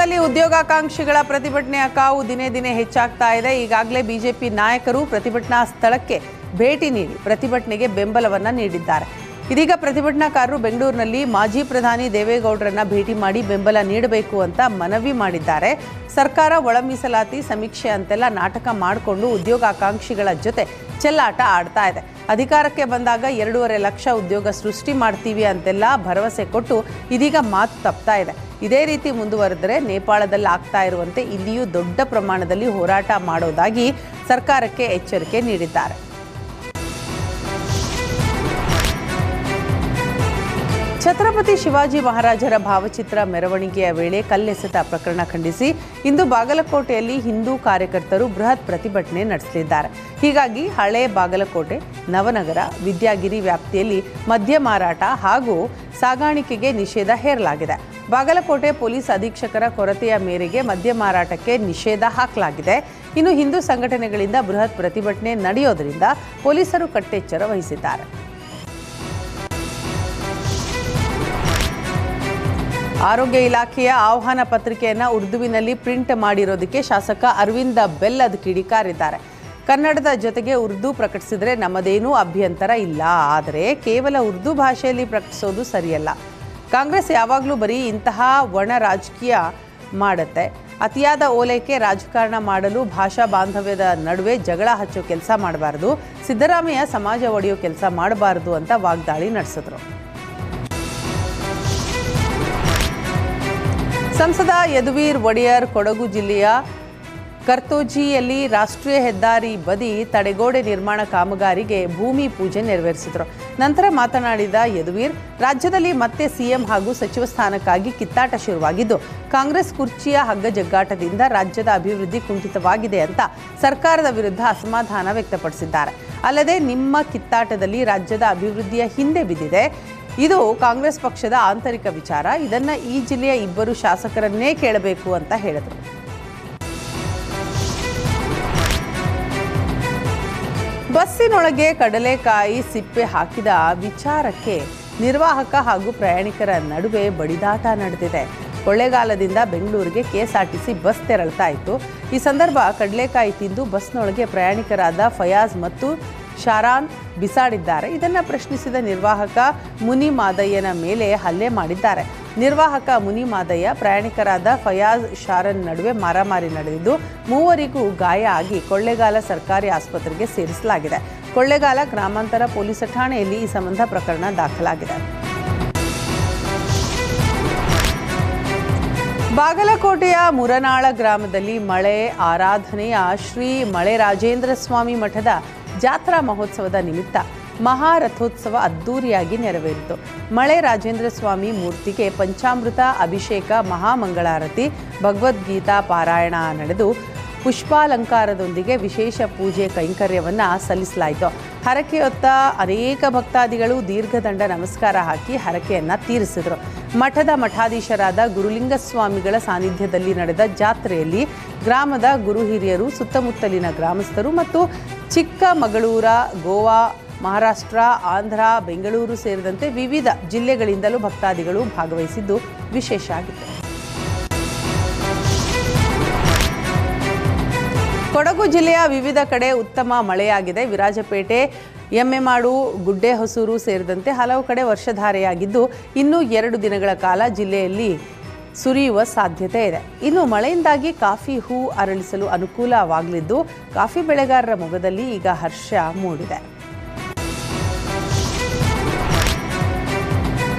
ರಾಜ್ಯದಲ್ಲಿ ಉದ್ಯೋಗಾಕಾಂಕ್ಷಿಗಳ ಪ್ರತಿಭಟನೆಯ ಕಾವು ದಿನೇ ದಿನೇ ಹೆಚ್ಚಾಗ್ತಾ ಇದೆ. ಈಗಾಗಲೇ ಬಿಜೆಪಿ ನಾಯಕರು ಪ್ರತಿಭಟನಾ ಸ್ಥಳಕ್ಕೆ ಭೇಟಿ ನೀಡಿ ಪ್ರತಿಭಟನೆಗೆ ಬೆಂಬಲವನ್ನ ನೀಡಿದ್ದಾರೆ. ಇದೀಗ ಪ್ರತಿಭಟನಾಕಾರರು ಬೆಂಗಳೂರಿನಲ್ಲಿ ಮಾಜಿ ಪ್ರಧಾನಿ ದೇವೇಗೌಡರನ್ನ ಭೇಟಿ ಮಾಡಿ ಬೆಂಬಲ ನೀಡಬೇಕು ಅಂತ ಮನವಿ ಮಾಡಿದ್ದಾರೆ. ಸರ್ಕಾರ ಒಳ ಮೀಸಲಾತಿ ಸಮೀಕ್ಷೆ ಅಂತೆಲ್ಲ ನಾಟಕ ಮಾಡಿಕೊಂಡು ಉದ್ಯೋಗಾಕಾಂಕ್ಷಿಗಳ ಜೊತೆ ಚೆಲ್ಲಾಟ ಆಡ್ತಾ ಇದೆ. ಅಧಿಕಾರಕ್ಕೆ ಬಂದಾಗ 2.5 ಲಕ್ಷ ಉದ್ಯೋಗ ಸೃಷ್ಟಿ ಮಾಡ್ತೀವಿ ಅಂತೆಲ್ಲ ಭರವಸೆ ಕೊಟ್ಟು ಇದೀಗ ಮಾತು ತಪ್ತಾ ಇದೆ. ಇದೇ ರೀತಿ ಮುಂದುವರೆದರೆ ನೇಪಾಳದಲ್ಲಿ ಆಗ್ತಾ ಇರುವಂತೆ ಇಲ್ಲಿಯೂ ದೊಡ್ಡ ಪ್ರಮಾಣದಲ್ಲಿ ಹೋರಾಟ ಮಾಡೋದಾಗಿ ಸರ್ಕಾರಕ್ಕೆ ಎಚ್ಚರಿಕೆ ನೀಡಿದ್ದಾರೆ. ಛತ್ರಪತಿ ಶಿವಾಜಿ ಮಹಾರಾಜರ ಭಾವಚಿತ್ರ ಮೆರವಣಿಗೆಯ ವೇಳೆ ಕಲ್ಲೆಸೆತ ಪ್ರಕರಣ ಖಂಡಿಸಿ ಇಂದು ಬಾಗಲಕೋಟೆಯಲ್ಲಿ ಹಿಂದೂ ಕಾರ್ಯಕರ್ತರು ಬೃಹತ್ ಪ್ರತಿಭಟನೆ ನಡೆಸಲಿದ್ದಾರೆ. ಹೀಗಾಗಿ ಹಳೆ ಬಾಗಲಕೋಟೆ, ನವನಗರ, ವಿದ್ಯಾಗಿರಿ ವ್ಯಾಪ್ತಿಯಲ್ಲಿ ಮದ್ಯ ಮಾರಾಟ ಹಾಗೂ ಸಾಗಾಣಿಕೆಗೆ ನಿಷೇಧ ಹೇರಲಾಗಿದೆ. ಬಾಗಲಕೋಟೆ ಪೊಲೀಸ್ ಅಧೀಕ್ಷಕರ ಕೊರತೆಯ ಮೇರೆಗೆ ಮದ್ಯ ಮಾರಾಟಕ್ಕೆ ನಿಷೇಧ ಹಾಕಲಾಗಿದೆ. ಇನ್ನು ಹಿಂದೂ ಸಂಘಟನೆಗಳಿಂದ ಬೃಹತ್ ಪ್ರತಿಭಟನೆ ನಡೆಯೋದರಿಂದ ಪೊಲೀಸರು ಕಟ್ಟೆಚ್ಚರ ವಹಿಸಿದ್ದಾರೆ. ಆರೋಗ್ಯ ಇಲಾಖೆಯ ಆಹ್ವಾನ ಪತ್ರಿಕೆಯನ್ನು ಉರ್ದುವಿನಲ್ಲಿ ಪ್ರಿಂಟ್ ಮಾಡಿರೋದಕ್ಕೆ ಶಾಸಕ ಅರವಿಂದ ಬೆಲ್ಲದ್ ಕಿಡಿಕಾರಿದ್ದಾರೆ. ಕನ್ನಡದ ಜೊತೆಗೆ ಉರ್ದು ಪ್ರಕಟಿಸಿದರೆ ನಮ್ಮದೇನೂ ಅಭ್ಯಂತರ ಇಲ್ಲ, ಆದರೆ ಕೇವಲ ಉರ್ದು ಭಾಷೆಯಲ್ಲಿ ಪ್ರಕಟಿಸೋದು ಸರಿಯಲ್ಲ. ಕಾಂಗ್ರೆಸ್ ಯಾವಾಗಲೂ ಬರೀ ಇಂತಹ ಒಣ ರಾಜಕೀಯ ಮಾಡುತ್ತೆ. ಅತಿಯಾದ ಓಲೈಕೆ ರಾಜಕಾರಣ ಮಾಡಲು ಭಾಷಾ ಬಾಂಧವ್ಯದ ನಡುವೆ ಜಗಳ ಹಚ್ಚೋ ಕೆಲಸ ಮಾಡಬಾರ್ದು, ಸಿದ್ದರಾಮಯ್ಯ ಸಮಾಜ ಒಡೆಯೋ ಕೆಲಸ ಮಾಡಬಾರ್ದು ಅಂತ ವಾಗ್ದಾಳಿ ನಡೆಸಿದ್ರು. ಸಂಸದ ಯದುವೀರ್ ಒಡೆಯರ್ ಕೊಡಗು ಜಿಲ್ಲೆಯ ಕರ್ತೋಜಿಯಲ್ಲಿ ರಾಷ್ಟ್ರೀಯ ಹೆದ್ದಾರಿ ಬದಿ ತಡೆಗೋಡೆ ನಿರ್ಮಾಣ ಕಾಮಗಾರಿಗೆ ಭೂಮಿ ಪೂಜೆ ನೆರವೇರಿಸಿದರು. ನಂತರ ಮಾತನಾಡಿದ ಯದುವೀರ್, ರಾಜ್ಯದಲ್ಲಿ ಮತ್ತೆ ಸಿಎಂ ಹಾಗೂ ಸಚಿವ ಸ್ಥಾನಕ್ಕಾಗಿ ಕಿತ್ತಾಟ ಶುರುವಾಗಿದ್ದು, ಕಾಂಗ್ರೆಸ್ ಕುರ್ಚಿಯ ಹಗ್ಗ ಜಗ್ಗಾಟದಿಂದ ರಾಜ್ಯದ ಅಭಿವೃದ್ಧಿ ಕುಂಠಿತವಾಗಿದೆ ಅಂತ ಸರ್ಕಾರದ ವಿರುದ್ಧ ಅಸಮಾಧಾನ ವ್ಯಕ್ತಪಡಿಸಿದ್ದಾರೆ. ಅಲ್ಲದೆ ನಿಮ್ಮ ಕಿತ್ತಾಟದಲ್ಲಿ ರಾಜ್ಯದ ಅಭಿವೃದ್ಧಿಯ ಹಿಂದೆ ಬಿದ್ದಿದೆ. ಇದು ಕಾಂಗ್ರೆಸ್ ಪಕ್ಷದ ಆಂತರಿಕ ವಿಚಾರ. ಇದನ್ನ ಈ ಜಿಲ್ಲೆಯ 2 ಶಾಸಕರನ್ನೇ ಕೇಳಬೇಕು ಅಂತ ಹೇಳಿದರು. ಬಸ್ಸಿನೊಳಗೆ ಕಡಲೆಕಾಯಿ ಸಿಪ್ಪೆ ಹಾಕಿದ ವಿಚಾರಕ್ಕೆ ನಿರ್ವಾಹಕ ಹಾಗೂ ಪ್ರಯಾಣಿಕರ ನಡುವೆ ಬಡಿದಾಟ ನಡೆದಿದೆ. ಕೊಳ್ಳೇಗಾಲದಿಂದ ಬೆಂಗಳೂರಿಗೆ ಕೆಎಸ್ಆರ್ಟಿಸಿ ಬಸ್ ತೆರಳ್ತಾ ಇತ್ತು. ಈ ಸಂದರ್ಭ ಕಡಲೆಕಾಯಿ ತಿಂದು ಬಸ್ನೊಳಗೆ ಪ್ರಯಾಣಿಕರಾದ ಫಯಾಜ್ ಮತ್ತು ಶಾರಾನ್ ಬಿಸಾಡಿದ್ದಾರೆ. ಇದನ್ನು ಪ್ರಶ್ನಿಸಿದ ನಿರ್ವಾಹಕ ಮುನಿ ಮಾದಯ್ಯನ ಮೇಲೆ ಹಲ್ಲೆ ಮಾಡಿದ್ದಾರೆ. ನಿರ್ವಾಹಕ ಮುನಿ ಮಾದಯ್ಯ, ಪ್ರಯಾಣಿಕರಾದ ಫಯಾಜ್, ಶಾರನ್ ನಡುವೆ ಮಾರಾಮಾರಿ ನಡೆದಿದ್ದು 3 ಗಾಯ ಆಗಿ ಕೊಳ್ಳೇಗಾಲ ಸರ್ಕಾರಿ ಆಸ್ಪತ್ರೆಗೆ ಸೇರಿಸಲಾಗಿದೆ. ಕೊಳ್ಳೇಗಾಲ ಗ್ರಾಮಾಂತರ ಪೊಲೀಸ್ ಠಾಣೆಯಲ್ಲಿ ಈ ಸಂಬಂಧ ಪ್ರಕರಣ ದಾಖಲಾಗಿದೆ. ಬಾಗಲಕೋಟೆಯ ಮುರನಾಳ ಗ್ರಾಮದಲ್ಲಿ ಮಳೆ ಆರಾಧನೆಯ ಶ್ರೀ ಮಳೆರಾಜೇಂದ್ರ ಸ್ವಾಮಿ ಮಠದ ಜಾತ್ರಾ ಮಹೋತ್ಸವದ ನಿಮಿತ್ತ ಮಹಾರಥೋತ್ಸವ ಅದ್ದೂರಿಯಾಗಿ ನೆರವೇರಿತು. ಮಳೆ ರಾಜೇಂದ್ರ ಸ್ವಾಮಿ ಮೂರ್ತಿಗೆ ಪಂಚಾಮೃತ ಅಭಿಷೇಕ, ಮಹಾಮಂಗಳಾರತಿ, ಭಗವದ್ಗೀತಾ ಪಾರಾಯಣ ನಡೆದು ಪುಷ್ಪಾಲಂಕಾರದೊಂದಿಗೆ ವಿಶೇಷ ಪೂಜೆ ಕೈಂಕರ್ಯವನ್ನು ಸಲ್ಲಿಸಲಾಯಿತು. ಹರಕೆಯೊತ್ತ ಅನೇಕ ಭಕ್ತಾದಿಗಳು ದೀರ್ಘದಂಡ ನಮಸ್ಕಾರ ಹಾಕಿ ಹರಕೆಯನ್ನು ತೀರಿಸಿದರು. ಮಠದ ಮಠಾಧೀಶರಾದ ಗುರುಲಿಂಗಸ್ವಾಮಿಗಳ ಸಾನ್ನಿಧ್ಯದಲ್ಲಿ ನಡೆದ ಜಾತ್ರೆಯಲ್ಲಿ ಗ್ರಾಮದ ಗುರು ಹಿರಿಯರು, ಸುತ್ತಮುತ್ತಲಿನ ಗ್ರಾಮಸ್ಥರು ಮತ್ತು ಚಿಕ್ಕಮಗಳೂರ, ಗೋವಾ, ಮಹಾರಾಷ್ಟ್ರ, ಆಂಧ್ರ, ಬೆಂಗಳೂರು ಸೇರಿದಂತೆ ವಿವಿಧ ಜಿಲ್ಲೆಗಳಿಂದಲೂ ಭಕ್ತಾದಿಗಳು ಭಾಗವಹಿಸಿದ್ದು ವಿಶೇಷ ಆಗಿತ್ತು. ಕೊಡಗು ಜಿಲ್ಲೆಯ ವಿವಿಧ ಕಡೆ ಉತ್ತಮ ಮಳೆಯಾಗಿದೆ. ವಿರಾಜಪೇಟೆ, ಎಮ್ಮೆಮಾಡು, ಗುಡ್ಡೆಹೊಸೂರು ಸೇರಿದಂತೆ ಹಲವು ಕಡೆ ವರ್ಷಧಾರೆಯಾಗಿದ್ದು ಇನ್ನೂ 2 ದಿನಗಳ ಕಾಲ ಜಿಲ್ಲೆಯಲ್ಲಿ ಸುರಿಯುವ ಸಾಧ್ಯತೆ ಇದೆ. ಇನ್ನು ಮಳೆಯಿಂದಾಗಿ ಕಾಫಿ ಹೂ ಅರಳಿಸಲು ಅನುಕೂಲವಾಗಲಿದ್ದು ಕಾಫಿ ಬೆಳೆಗಾರರ ಮೊಗದಲ್ಲಿ ಈಗ ಹರ್ಷ ಮೂಡಿದೆ.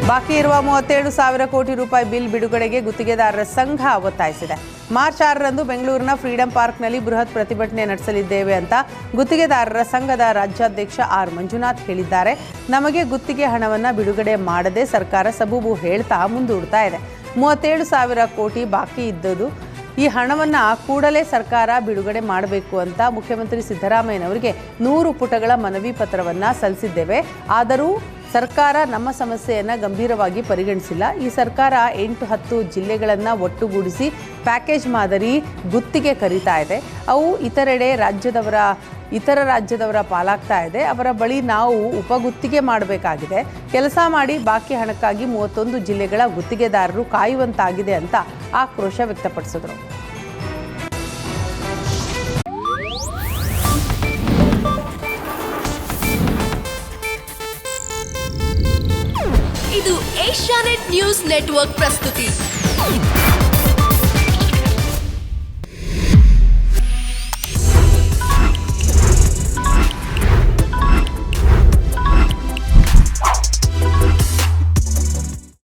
ಬಾಕಿ ಇರುವ 37,000 ಕೋಟಿ ರೂಪಾಯಿ ಬಿಲ್ ಬಿಡುಗಡೆಗೆ ಗುತ್ತಿಗೆದಾರರ ಸಂಘ ಒತ್ತಾಯಿಸಿದೆ. ಮಾರ್ಚ್ 6ರಂದು ಬೆಂಗಳೂರಿನ ಫ್ರೀಡಂ ಪಾರ್ಕ್ನಲ್ಲಿ ಬೃಹತ್ ಪ್ರತಿಭಟನೆ ನಡೆಸಲಿದ್ದೇವೆ ಅಂತ ಗುತ್ತಿಗೆದಾರರ ಸಂಘದ ರಾಜ್ಯಾಧ್ಯಕ್ಷ ಆರ್ ಮಂಜುನಾಥ್ ಹೇಳಿದ್ದಾರೆ. ನಮಗೆ ಗುತ್ತಿಗೆ ಹಣವನ್ನು ಬಿಡುಗಡೆ ಮಾಡದೆ ಸರ್ಕಾರ ಸಬೂಬು ಹೇಳ್ತಾ ಮುಂದೂಡ್ತಾ ಇದೆ. 37,000 ಕೋಟಿ ಬಾಕಿ ಇದ್ದದ್ದು. ಈ ಹಣವನ್ನು ಕೂಡಲೇ ಸರ್ಕಾರ ಬಿಡುಗಡೆ ಮಾಡಬೇಕು ಅಂತ ಮುಖ್ಯಮಂತ್ರಿ ಸಿದ್ದರಾಮಯ್ಯನವರಿಗೆ 100 ಪುಟಗಳ ಮನವಿ ಪತ್ರವನ್ನು ಸಲ್ಲಿಸಿದ್ದೇವೆ. ಆದರೂ ಸರ್ಕಾರ ನಮ್ಮ ಸಮಸ್ಯೆಯನ್ನು ಗಂಭೀರವಾಗಿ ಪರಿಗಣಿಸಿಲ್ಲ. ಈ ಸರ್ಕಾರ 8-10 ಜಿಲ್ಲೆಗಳನ್ನು ಒಟ್ಟುಗೂಡಿಸಿ ಪ್ಯಾಕೇಜ್ ಮಾದರಿ ಗುತ್ತಿಗೆ ಕರೀತಾ ಇದೆ. ಅವು ಇತರೆಡೆ ರಾಜ್ಯದವರ ಇತರ ರಾಜ್ಯದವರ ಪಾಲಾಗ್ತಾ ಇದೆ. ಅವರ ಬಳಿ ನಾವು ಉಪಗುತ್ತಿಗೆ ಮಾಡಬೇಕಾಗಿದೆ. ಕೆಲಸ ಮಾಡಿ ಬಾಕಿ ಹಣಕ್ಕಾಗಿ 31 ಜಿಲ್ಲೆಗಳ ಗುತ್ತಿಗೆದಾರರು ಕಾಯುವಂತಾಗಿದೆ ಅಂತ ಆಕ್ರೋಶ ವ್ಯಕ್ತಪಡಿಸಿದರು. ಇದು ಏಷ್ಯಾನೆಟ್ ನ್ಯೂಸ್ ನೆಟ್ವರ್ಕ್ ಪ್ರಸ್ತುತಿ.